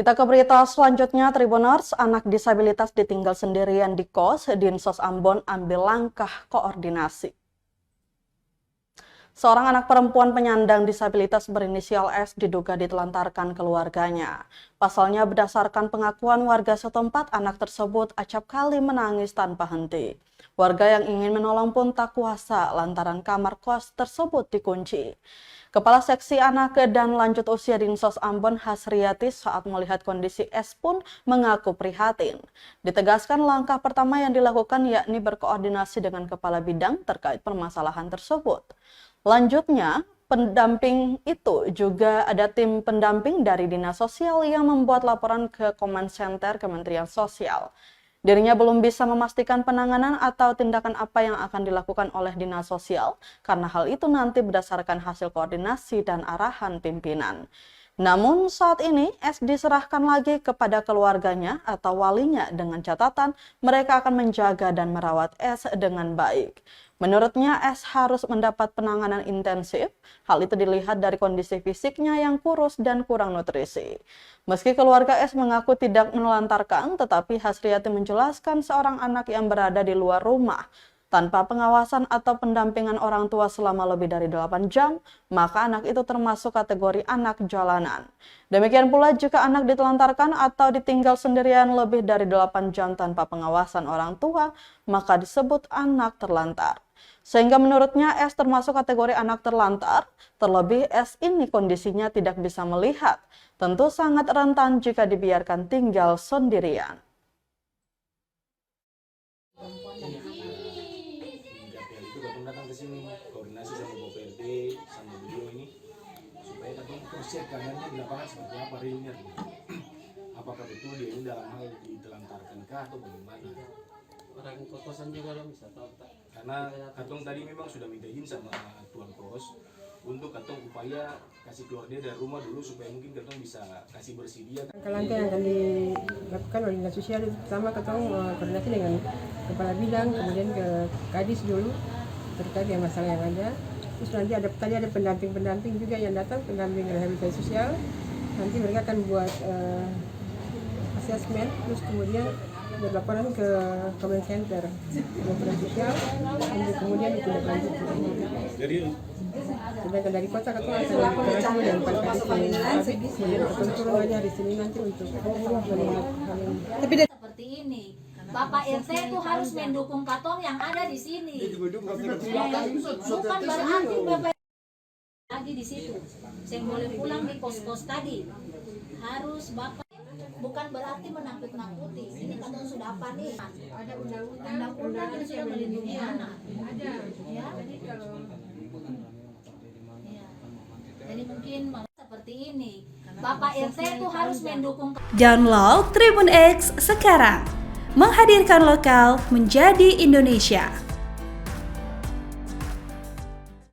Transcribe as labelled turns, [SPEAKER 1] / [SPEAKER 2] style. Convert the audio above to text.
[SPEAKER 1] Kita ke berita selanjutnya, Tribuners, anak disabilitas ditinggal sendirian di kos, Dinsos Ambon ambil langkah koordinasi. Seorang anak perempuan penyandang disabilitas berinisial S diduga ditelantarkan keluarganya. Pasalnya berdasarkan pengakuan warga setempat, anak tersebut acap kali menangis tanpa henti. Warga yang ingin menolong pun tak kuasa lantaran kamar kos tersebut dikunci. Kepala Seksi Anak dan Lanjut Usia Dinsos Ambon Hasriati saat melihat kondisi S pun mengaku prihatin. Ditegaskan langkah pertama yang dilakukan yakni berkoordinasi dengan kepala bidang terkait permasalahan tersebut. Lanjutnya, pendamping itu juga ada tim pendamping dari Dinas Sosial yang membuat laporan ke Command Center Kementerian Sosial. Dirinya belum bisa memastikan penanganan atau tindakan apa yang akan dilakukan oleh Dinas Sosial karena hal itu nanti berdasarkan hasil koordinasi dan arahan pimpinan. Namun saat ini S diserahkan lagi kepada keluarganya atau walinya dengan catatan mereka akan menjaga dan merawat S dengan baik. Menurutnya S harus mendapat penanganan intensif, hal itu dilihat dari kondisi fisiknya yang kurus dan kurang nutrisi. Meski keluarga S mengaku tidak menelantarkan, tetapi Hasriati menjelaskan seorang anak yang berada di luar rumah tanpa pengawasan atau pendampingan orang tua selama lebih dari 8 jam, maka anak itu termasuk kategori anak jalanan. Demikian pula jika anak ditelantarkan atau ditinggal sendirian lebih dari 8 jam tanpa pengawasan orang tua, maka disebut anak terlantar. Sehingga menurutnya S termasuk kategori anak terlantar, terlebih S ini kondisinya tidak bisa melihat, tentu sangat rentan jika dibiarkan tinggal sendirian.
[SPEAKER 2] Datang ke sini koordinasi sama Bapak PLT sama beliau ini supaya katong cek keadaannya di lapangan seperti apa realnya, apakah betul dia ini dalam hal ditelantarkan kah atau bagaimana.
[SPEAKER 3] Orang kosan juga lo bisa tahu tak?
[SPEAKER 2] Karena katong tadi memang sudah minta izin sama tuan kos untuk katong upaya kasih keluar dia dari rumah dulu supaya mungkin katong bisa kasih bersih dia.
[SPEAKER 4] Langkah yang akan dilakukan oleh Dinas Sosial pertama katong koordinasi dengan kepala bidang, kemudian ke Kadis dulu terkait dengan masalah yang ada. Terus nanti ada pendamping juga yang datang, pendamping rehabilitasi sosial. Nanti mereka akan buat asesmen, terus kemudian berlaporan ke Command Center Kementerian Sosial untuk kemudian ditindaklanjuti. Sedangkan dari kota katong akan berkoordinasi dengan Pak Kadis kemudian katong turun aja hari Senin nanti untuk melihat hal ini.
[SPEAKER 5] Seperti ini. Bapak RT itu harus mendukung katong yang ada di sini. Bukan berarti Bapak lagi di situ. Saya boleh pulang di kos-kos tadi. Harus Bapak, bukan berarti menakut-nakuti. Ini katong sudah apa nih? Ada undang-undang yang sudah melindungi anak. Ada. Ya. Jadi mungkin seperti ini. Bapak RT itu harus mendukung.
[SPEAKER 6] Download Tribun X sekarang. Menghadirkan lokal menjadi Indonesia.